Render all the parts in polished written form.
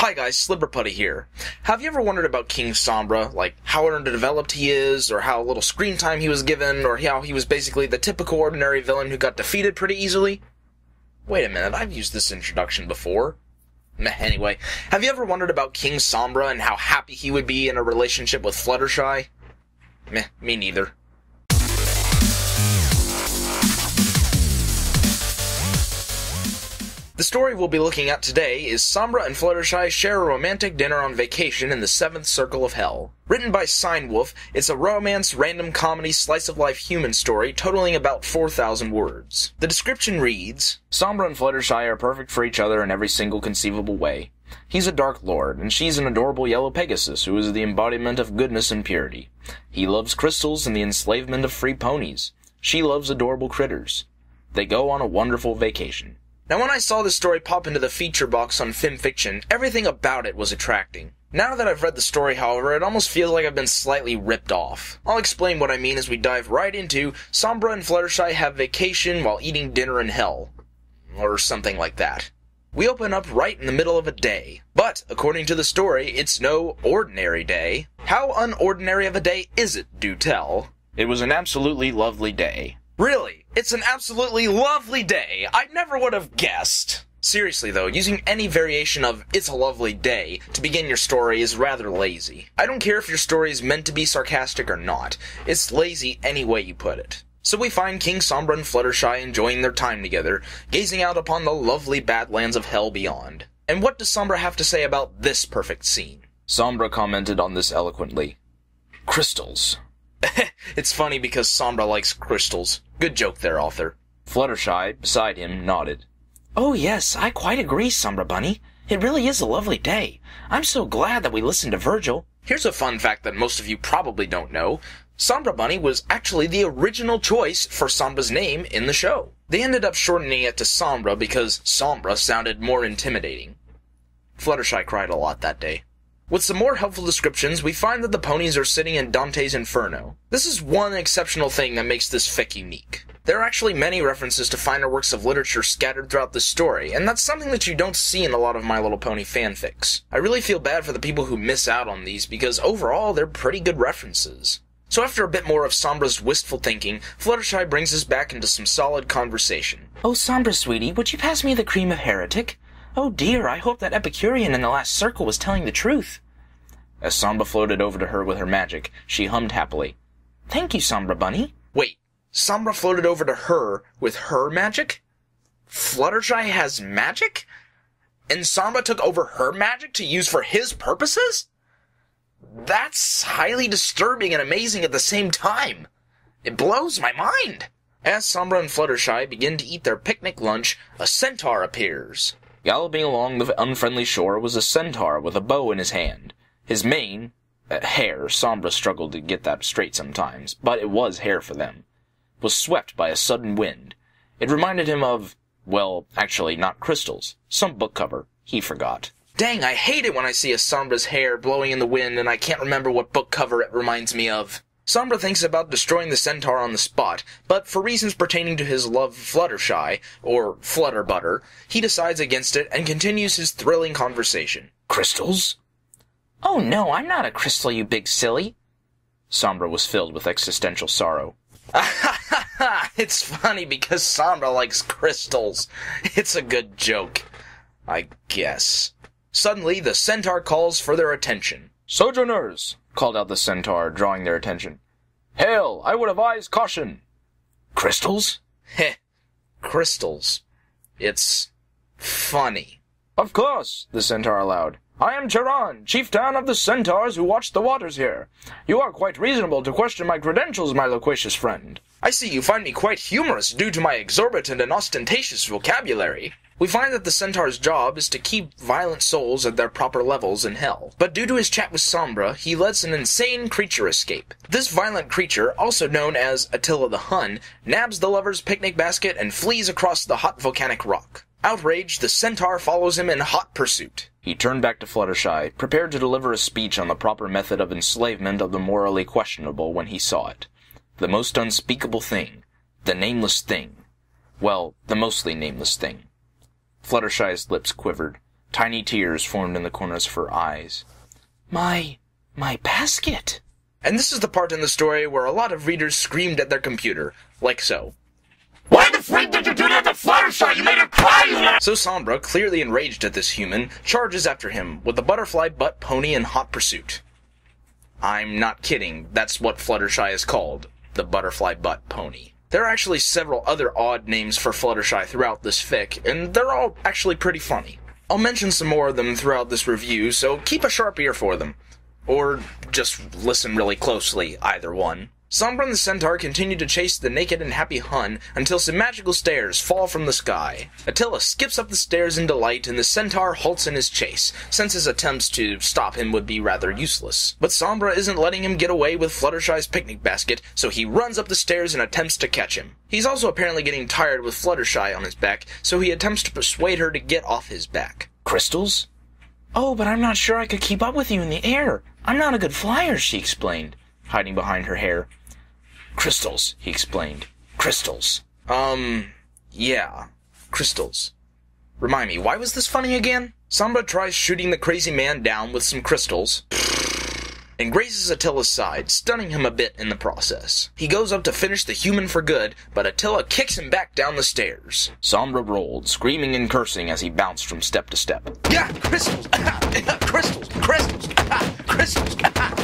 Hi guys, SlipperPutty here. Have you ever wondered about King Sombra, like how underdeveloped he is, or how little screen time he was given, or how he was basically the typical ordinary villain who got defeated pretty easily? Wait a minute, I've used this introduction before. Meh, anyway, have you ever wondered about King Sombra and how happy he would be in a relationship with Fluttershy? Meh, me neither. The story we'll be looking at today is Sombra and Fluttershy share a romantic dinner on vacation in the 7th Circle of Hell. Written by Wolf, it's a romance, random comedy, slice-of-life human story totaling about 4,000 words. The description reads, Sombra and Fluttershy are perfect for each other in every single conceivable way. He's a Dark Lord, and she's an adorable yellow Pegasus who is the embodiment of goodness and purity. He loves crystals and the enslavement of free ponies. She loves adorable critters. They go on a wonderful vacation. Now when I saw this story pop into the feature box on Fanfiction, everything about it was attracting. Now that I've read the story, however, it almost feels like I've been slightly ripped off. I'll explain what I mean as we dive right into Sombra and Fluttershy have vacation while eating dinner in hell. Or something like that. We open up right in the middle of a day. But, according to the story, it's no ordinary day. How unordinary of a day is it, do tell? It was an absolutely lovely day. Really, it's an absolutely lovely day. I never would have guessed. Seriously though, using any variation of "it's a lovely day" to begin your story is rather lazy. I don't care if your story is meant to be sarcastic or not. It's lazy any way you put it. So we find King Sombra and Fluttershy enjoying their time together, gazing out upon the lovely badlands of hell beyond. And what does Sombra have to say about this perfect scene? Sombra commented on this eloquently. Crystals. It's funny because Sombra likes crystals. Good joke there, author. Fluttershy, beside him, nodded. Oh yes, I quite agree, Sombra Bunny. It really is a lovely day. I'm so glad that we listened to Virgil. Here's a fun fact that most of you probably don't know. Sombra Bunny was actually the original choice for Sombra's name in the show. They ended up shortening it to Sombra because Sombra sounded more intimidating. Fluttershy cried a lot that day. With some more helpful descriptions, we find that the ponies are sitting in Dante's Inferno. This is one exceptional thing that makes this fic unique. There are actually many references to finer works of literature scattered throughout the story, and that's something that you don't see in a lot of My Little Pony fanfics. I really feel bad for the people who miss out on these, because overall they're pretty good references. So after a bit more of Sombra's wistful thinking, Fluttershy brings us back into some solid conversation. Oh, Sombra, sweetie, would you pass me the cream of heretic? Oh dear, I hope that Epicurean in the last circle was telling the truth. As Sombra floated over to her with her magic, she hummed happily. Thank you, Sombra Bunny. Wait, Sombra floated over to her with her magic? Fluttershy has magic? And Sombra took over her magic to use for his purposes? That's highly disturbing and amazing at the same time. It blows my mind. As Sombra and Fluttershy begin to eat their picnic lunch, a centaur appears. Galloping along the unfriendly shore was a centaur with a bow in his hand. His mane, hair, Sombra struggled to get that straight sometimes, but it was hair for them, was swept by a sudden wind. It reminded him of, well, actually not crystals, some book cover, he forgot. Dang, I hate it when I see a Sombra's hair blowing in the wind and I can't remember what book cover it reminds me of. Sombra thinks about destroying the centaur on the spot, but for reasons pertaining to his love for Fluttershy, or Flutterbutter, he decides against it and continues his thrilling conversation. Crystals? Oh no, I'm not a crystal, you big silly. Sombra was filled with existential sorrow. It's funny because Sombra likes crystals. It's a good joke, I guess. Suddenly, the centaur calls for their attention. Sojourners! Called out the centaur, drawing their attention. Hail! I would advise caution! Crystals? Heh, crystals. It's funny. Of course, the centaur allowed. I am Charon, chieftain of the centaurs who watch the waters here. You are quite reasonable to question my credentials, my loquacious friend. I see you find me quite humorous due to my exorbitant and ostentatious vocabulary. We find that the centaur's job is to keep violent souls at their proper levels in hell. But due to his chat with Sombra, he lets an insane creature escape. This violent creature, also known as Attila the Hun, nabs the lover's picnic basket and flees across the hot volcanic rock. Outraged, the centaur follows him in hot pursuit. He turned back to Fluttershy, prepared to deliver a speech on the proper method of enslavement of the morally questionable when he saw it. The most unspeakable thing. The nameless thing. Well, the mostly nameless thing. Fluttershy's lips quivered. Tiny tears formed in the corners of her eyes. My basket! And this is the part in the story where a lot of readers screamed at their computer, like so. Why the freak did you do that to Fluttershy? You made her cry, you know! So Sombra, clearly enraged at this human, charges after him, with the butterfly butt pony in hot pursuit. I'm not kidding, that's what Fluttershy is called, the butterfly butt pony. There are actually several other odd names for Fluttershy throughout this fic, and they're all actually pretty funny. I'll mention some more of them throughout this review, so keep a sharp ear for them. Or just listen really closely, either one. Sombra and the centaur continue to chase the naked and happy Hun until some magical stairs fall from the sky. Attila skips up the stairs in delight, and the centaur halts in his chase, since his attempts to stop him would be rather useless. But Sombra isn't letting him get away with Fluttershy's picnic basket, so he runs up the stairs and attempts to catch him. He's also apparently getting tired with Fluttershy on his back, so he attempts to persuade her to get off his back. Crystals? Oh, but I'm not sure I could keep up with you in the air. I'm not a good flyer, she explained, hiding behind her hair. Crystals, he explained. Crystals. Yeah. Crystals. Remind me, why was this funny again? Sombra tries shooting the crazy man down with some crystals, and grazes Attila's side, stunning him a bit in the process. He goes up to finish the human for good, but Attila kicks him back down the stairs. Sombra rolled, screaming and cursing as he bounced from step to step. Yeah, crystals! Crystals! Crystals! Crystals!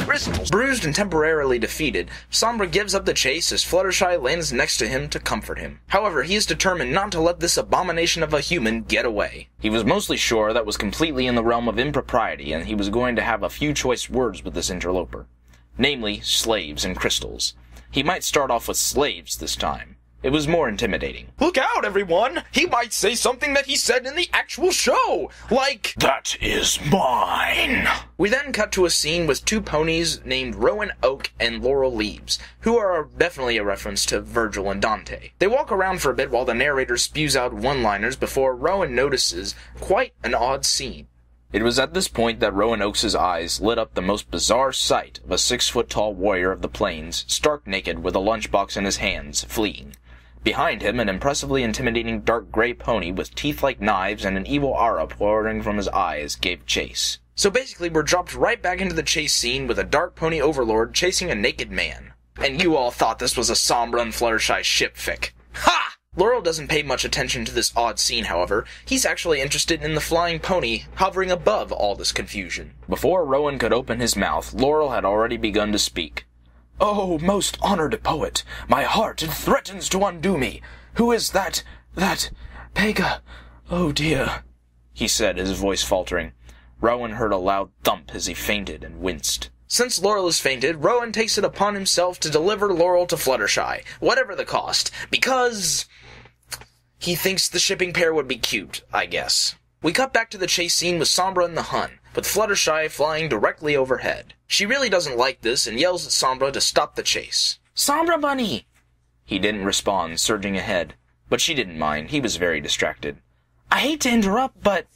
Crystals! Bruised and temporarily defeated, Sombra gives up the chase as Fluttershy lands next to him to comfort him. However, he is determined not to let this abomination of a human get away. He was mostly sure that was completely in the realm of impropriety, and he was going to have a few choice words with this interloper. Namely, slaves and crystals. He might start off with slaves this time. It was more intimidating. Look out, everyone! He might say something that he said in the actual show! Like, "That is mine!" We then cut to a scene with two ponies named Rowan Oak and Laurel Leaves, who are definitely a reference to Virgil and Dante. They walk around for a bit while the narrator spews out one-liners before Rowan notices quite an odd scene. It was at this point that Rowan Oakes' eyes lit up the most bizarre sight of a 6-foot-tall warrior of the plains, stark naked with a lunchbox in his hands, fleeing. Behind him, an impressively intimidating dark gray pony with teeth like knives and an evil aura pouring from his eyes gave chase. So basically, we're dropped right back into the chase scene with a dark pony overlord chasing a naked man. And you all thought this was a Sombra and Fluttershy ship fic. Ha! Laurel doesn't pay much attention to this odd scene, however. He's actually interested in the flying pony hovering above all this confusion. Before Rowan could open his mouth, Laurel had already begun to speak. "Oh, most honored poet, my heart threatens to undo me. Who is that Pega? Oh dear," he said, his voice faltering. Rowan heard a loud thump as he fainted and winced. Since Laurel has fainted, Rowan takes it upon himself to deliver Laurel to Fluttershy, whatever the cost, because he thinks the shipping pair would be cute, I guess. We cut back to the chase scene with Sombra and the Hun, with Fluttershy flying directly overhead. She really doesn't like this and yells at Sombra to stop the chase. "Sombra bunny!" He didn't respond, surging ahead, but she didn't mind. He was very distracted. "I hate to interrupt, but..."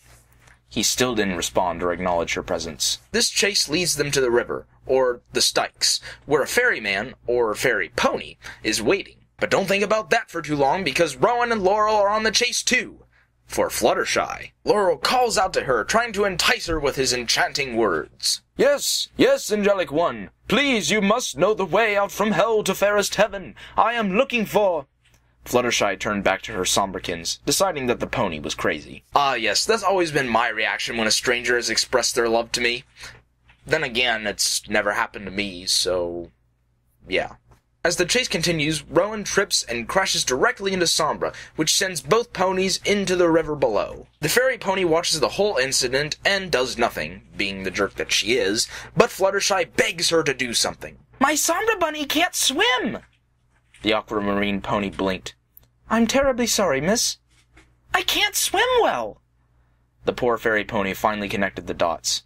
He still didn't respond or acknowledge her presence. This chase leads them to the river, or the Styx, where a ferryman, or fairy pony, is waiting. But don't think about that for too long, because Rowan and Laurel are on the chase too. For Fluttershy. Laurel calls out to her, trying to entice her with his enchanting words. Yes, angelic one. Please, you must know the way out from hell to fairest heaven. I am looking for... Fluttershy turned back to her Somberkins, deciding that the pony was crazy. Yes, that's always been my reaction when a stranger has expressed their love to me. Then again, it's never happened to me, so... yeah. As the chase continues, Rowan trips and crashes directly into Sombra, which sends both ponies into the river below. The fairy pony watches the whole incident and does nothing, being the jerk that she is, but Fluttershy begs her to do something. "My Sombra bunny can't swim!" The aquamarine pony blinked. "I'm terribly sorry, miss." "I can't swim well." The poor fairy pony finally connected the dots.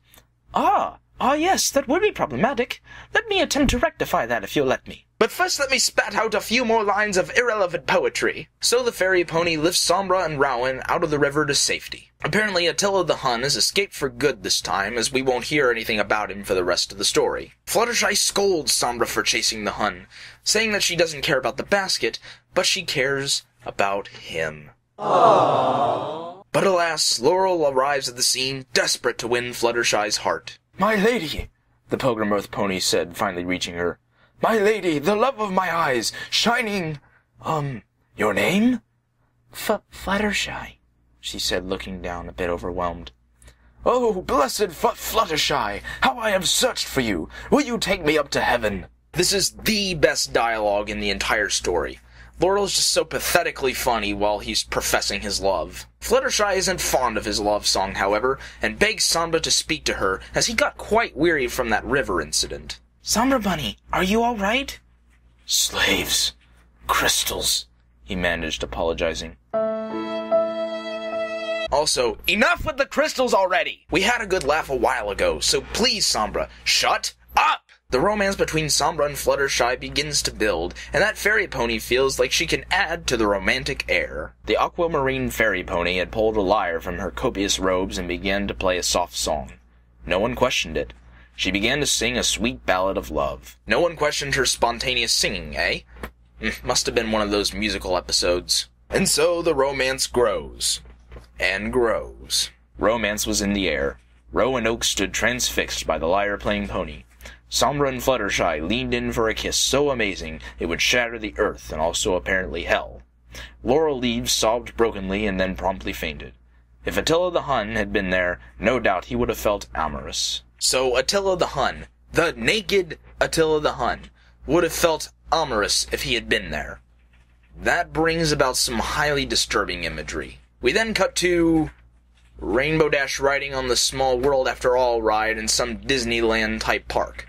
Ah, yes, that would be problematic. Let me attempt to rectify that if you'll let me. But first let me spat out a few more lines of irrelevant poetry. So the fairy pony lifts Sombra and Rowan out of the river to safety. Apparently Attila the Hun has escaped for good this time, as we won't hear anything about him for the rest of the story. Fluttershy scolds Sombra for chasing the Hun, saying that she doesn't care about the basket, but she cares about him. Aww. But alas, Laurel arrives at the scene, desperate to win Fluttershy's heart. "My lady," the Pilgrim Earth pony said, finally reaching her. "My lady, the love of my eyes, shining... your name?" Fluttershy, she said, looking down, a bit overwhelmed. "Oh, blessed Fluttershy, how I have searched for you! Will you take me up to heaven?" This is the best dialogue in the entire story. Laurel's just so pathetically funny while he's professing his love. Fluttershy isn't fond of his love song, however, and begs Sombra to speak to her, as he got quite weary from that river incident. "Sombra Bunny, are you all right?" "Slaves. Crystals," he managed, apologizing. Also, enough with the crystals already! We had a good laugh a while ago, so please, Sombra, shut up! The romance between Sombra and Fluttershy begins to build, and that fairy pony feels like she can add to the romantic air. The aquamarine fairy pony had pulled a lyre from her copious robes and began to play a soft song. No one questioned it. She began to sing a sweet ballad of love. No one questioned her spontaneous singing, eh? Must have been one of those musical episodes. And so the romance grows. And grows. Romance was in the air. Roe and Oak stood transfixed by the lyre-playing pony. Sombra and Fluttershy leaned in for a kiss so amazing it would shatter the earth and also apparently hell. Laurel Leaves sobbed brokenly and then promptly fainted. If Attila the Hun had been there, no doubt he would have felt amorous. So Attila the Hun, the naked Attila the Hun, would have felt amorous if he had been there. That brings about some highly disturbing imagery. We then cut to Rainbow Dash riding on the Small World After All ride in some Disneyland-type park.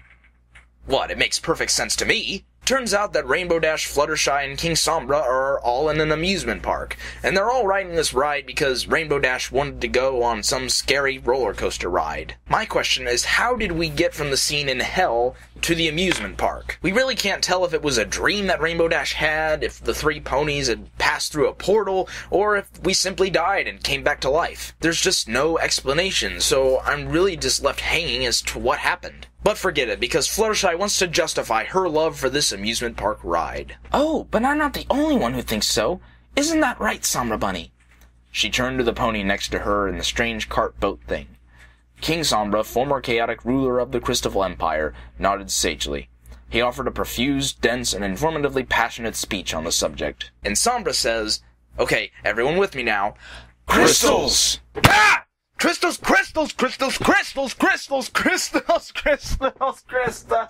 What, it makes perfect sense to me. Turns out that Rainbow Dash, Fluttershy, and King Sombra are all in an amusement park, and they're all riding this ride because Rainbow Dash wanted to go on some scary roller coaster ride. My question is, how did we get from the scene in hell to the amusement park? We really can't tell if it was a dream that Rainbow Dash had, if the three ponies had passed through a portal, or if we simply died and came back to life. There's just no explanation, so I'm really just left hanging as to what happened. But forget it, because Fluttershy wants to justify her love for this amusement park ride. "Oh, but I'm not the only one who thinks so. Isn't that right, Sombra Bunny?" She turned to the pony next to her in the strange cart boat thing. King Sombra, former chaotic ruler of the Crystal Empire, nodded sagely. He offered a profuse, dense, and informatively passionate speech on the subject. And Sombra says, "Okay, everyone with me now. Crystals! Ah! Crystals, crystals, crystals, crystals, crystals, crystals, crystals, crystals.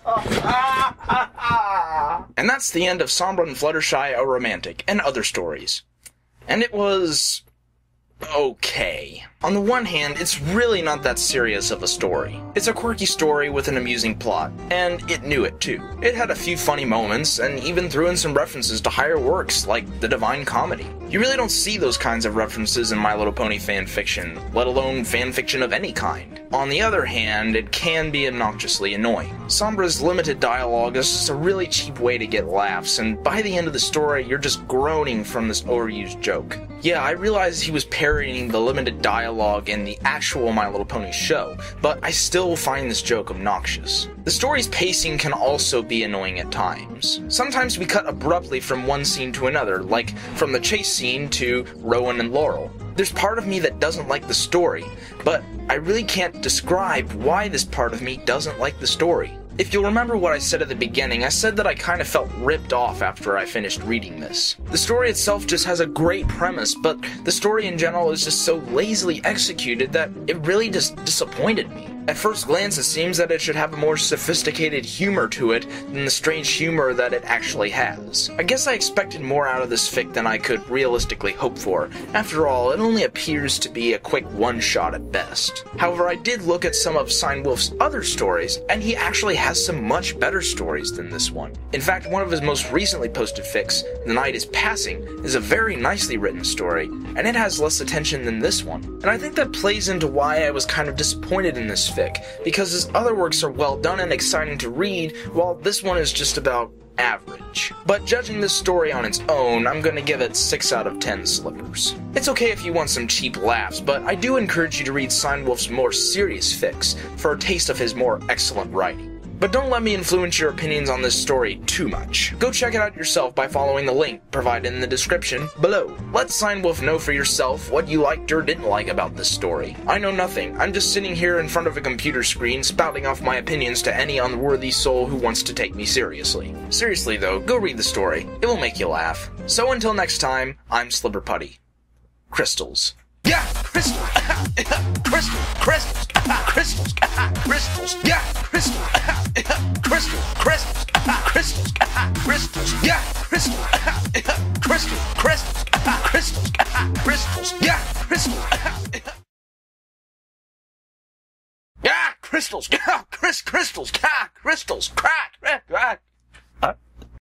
And that's the end of Sombra and Fluttershy, a Romantic, and other stories. And it was okay. On the one hand, it's really not that serious of a story. It's a quirky story with an amusing plot, and it knew it too. It had a few funny moments, and even threw in some references to higher works, like the Divine Comedy. You really don't see those kinds of references in My Little Pony fanfiction, let alone fanfiction of any kind. On the other hand, it can be obnoxiously annoying. Sombra's limited dialogue is just a really cheap way to get laughs, and by the end of the story, you're just groaning from this overused joke. Yeah, I realize he was parodying the limited dialogue in the actual My Little Pony show, but I still find this joke obnoxious. The story's pacing can also be annoying at times. Sometimes we cut abruptly from one scene to another, like from the chase scene to Rowan and Laurel. There's part of me that doesn't like the story, but I really can't describe why this part of me doesn't like the story. If you'll remember what I said at the beginning, I said that I kind of felt ripped off after I finished reading this. The story itself just has a great premise, but the story in general is just so lazily executed that it really just disappointed me. At first glance, it seems that it should have a more sophisticated humor to it than the strange humor that it actually has. I guess I expected more out of this fic than I could realistically hope for. After all, it only appears to be a quick one-shot at best. However, I did look at some of Wolf's other stories, and he actually has some much better stories than this one. In fact, one of his most recently posted fics, The Night is Passing, is a very nicely written story, and it has less attention than this one. And I think that plays into why I was kind of disappointed in this fic, because his other works are well done and exciting to read, while this one is just about average. But judging this story on its own, I'm gonna give it 6 out of 10 slippers. It's okay if you want some cheap laughs, but I do encourage you to read Wolf's more serious fics for a taste of his more excellent writing. But don't let me influence your opinions on this story too much. Go check it out yourself by following the link provided in the description below. Let Sign-Wolf know for yourself what you liked or didn't like about this story. I know nothing. I'm just sitting here in front of a computer screen spouting off my opinions to any unworthy soul who wants to take me seriously. Seriously though, go read the story. It will make you laugh. So until next time, I'm SlipperPutty. Crystals. Yeah, crystals. Crystals. Crystals. Crystals. Crystals. Yeah, crystals. Crystals. Crystals. Crystals. Crystals. Yeah, crystals. Crystals. Crystals. Crystals. Crystals. Yeah, crystals. Yeah, crystals. Crystals. Crystals. Crack.